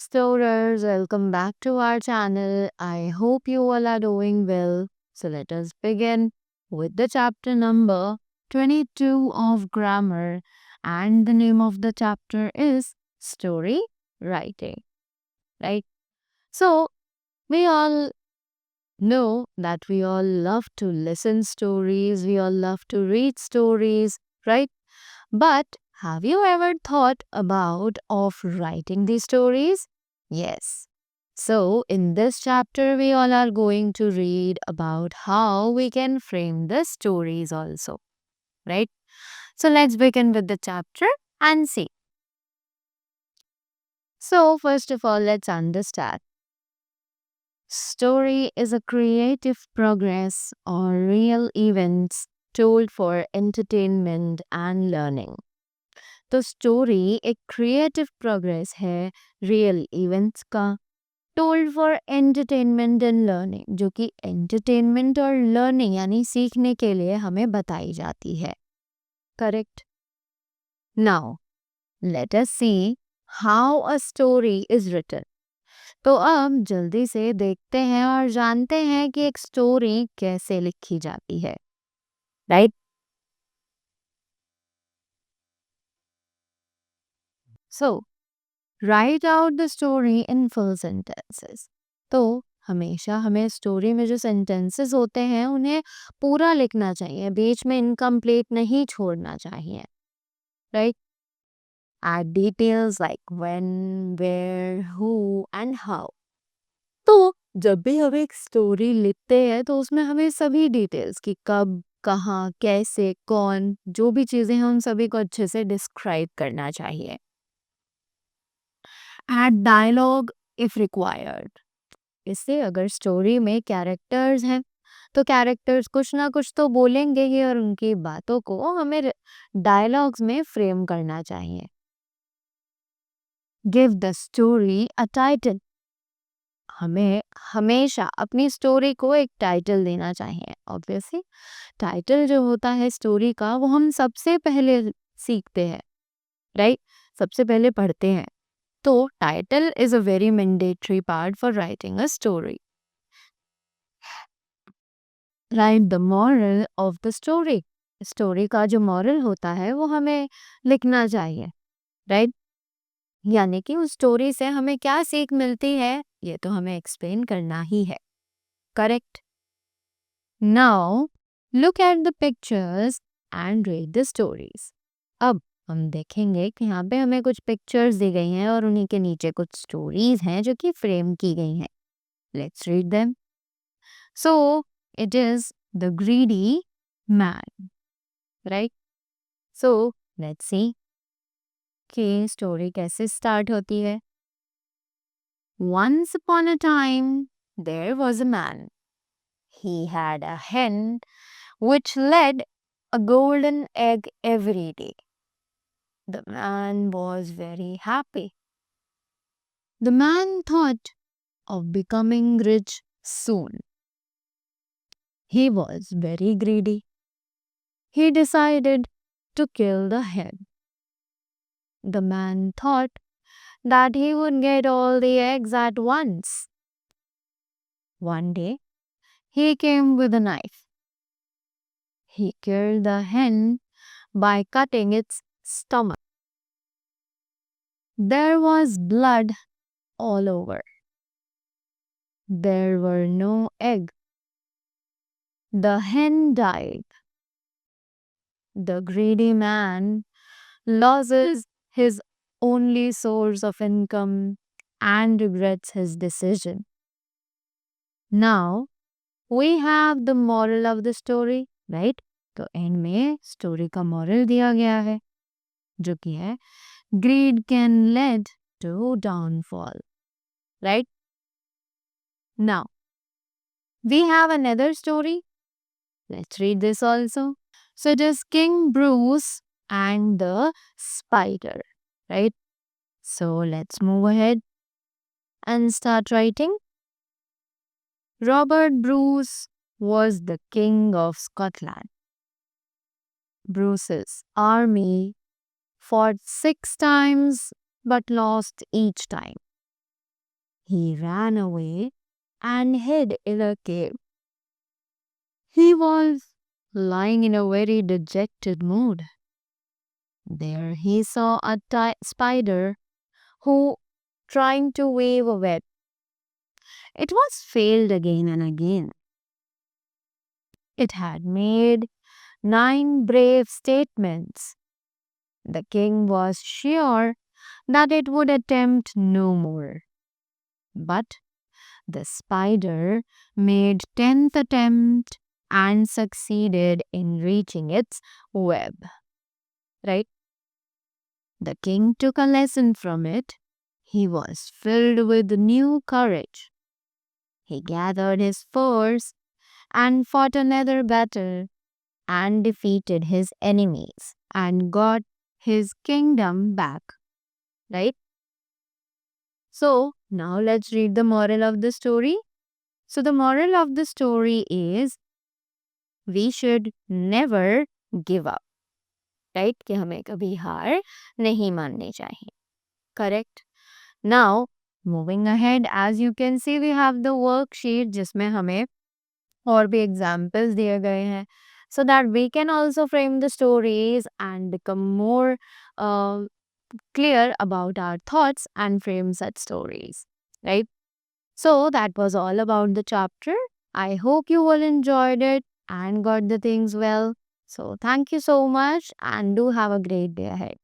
explorers, welcome back to our channel. I hope you all are doing well. So let us begin with the chapter number 22 of grammar, and the name of the chapter is story writing, right? So we all know that we all love to listen stories, we all love to read stories, right? But have you ever thought about of writing these stories? Yes. So in this chapter we all are going to read about how we can frame the stories also, right? So let's begin with the chapter and see. So first of all, let's understand. Story is a creative progress or real events told for entertainment and learning. तो story एक creative progress है real events का told for entertainment and learning, जो कि entertainment और learning यानी सीखने के लिए हमें बताई जाती है. Correct. Now let us see how a story is written. तो अब जल्दी से देखते हैं और जानते हैं कि एक स्टोरी कैसे लिखी जाती है, right? So right out the story in full sentences. तो हमेशा हमें स्टोरी में जो सेंटेंसेस होते हैं उन्हें पूरा लिखना चाहिए, बीच में इनकम्प्लीट नहीं छोड़ना चाहिए, right? Add details like when, where, who and how. तो जब भी हम एक स्टोरी लिखते हैं तो उसमें हमें सभी डिटेल्स कि कब, कहाँ, कैसे, कौन, जो भी चीजें हैं उन सभी को अच्छे से डिस्क्राइब करना चाहिए. Add dialogue if required. इससे अगर स्टोरी में कैरेक्टर्स हैं तो कैरेक्टर्स कुछ ना कुछ तो बोलेंगे ही और उनकी बातों को हमें डायलॉग्स में फ्रेम करना चाहिए. Give the story a title. हमें हमेशा अपनी स्टोरी को एक टाइटल देना चाहिए. ऑब्वियसली टाइटल जो होता है स्टोरी का वो हम सबसे पहले सीखते हैं, राइट? सबसे पहले पढ़ते हैं. तो title is a very mandatory part for writing a story. Right the moral of the story. Story का जो मॉरल होता है वो हमें लिखना चाहिए, राइट? यानी कि उस स्टोरी से हमें क्या सीख मिलती है ये तो हमें एक्सप्लेन करना ही है. Correct. Now look at the pictures and read the stories. अब हम देखेंगे कि यहाँ पे हमें कुछ पिक्चर्स दी गई हैं और उन्हीं के नीचे कुछ स्टोरीज हैं जो कि फ्रेम की गई हैं. Let's read them. So it is the greedy man, right? So let's see कि स्टोरी कैसे स्टार्ट होती है. Once upon a time there was a man. He had a hen which laid a golden egg every day. The man was very happy. The man thought of becoming rich soon. He was very greedy. He decided to kill the hen. The man thought that he would get all the eggs at once. One day, he came with a knife. He killed the hen by cutting its stomach. There was blood all over. There were no eggs. The hen died. The greedy man loses his only source of income and regrets his decision. Now, we have the moral of the story, right? तो and में story का moral दिया गया है जो कि है greed can lead to downfall, right? Now we have another story. Let's read this also. So it is King Bruce and the spider, right? So let's move ahead and start writing. Robert Bruce was the king of Scotland. Bruce's army fought 6 times but lost each time. He ran away and hid in a cave. He was lying in a very dejected mood. There he saw a spider who trying to weave a web. It was failed again and again. It had made 9 brave statements. The king was sure that it would attempt no more. But the spider made 10th attempt and succeeded in reaching its web. Right? The king took a lesson from it. He was filled with new courage. He gathered his force and fought another battle and defeated his enemies and got his kingdom back. Right? So, now let's read the moral of the story. So, the moral of the story is we should never give up. Right? कि हमें कभी हार नहीं माननी चाहिए. Correct? Now, moving ahead, as you can see, we have the worksheet जिसमें हमें और भी examples दिए गए हैं so that we can also frame the stories and become more uh, clear about our thoughts and frame such stories, right? So that was all about the chapter. I hope you all enjoyed it and got the things well. So thank you so much and do have a great day ahead.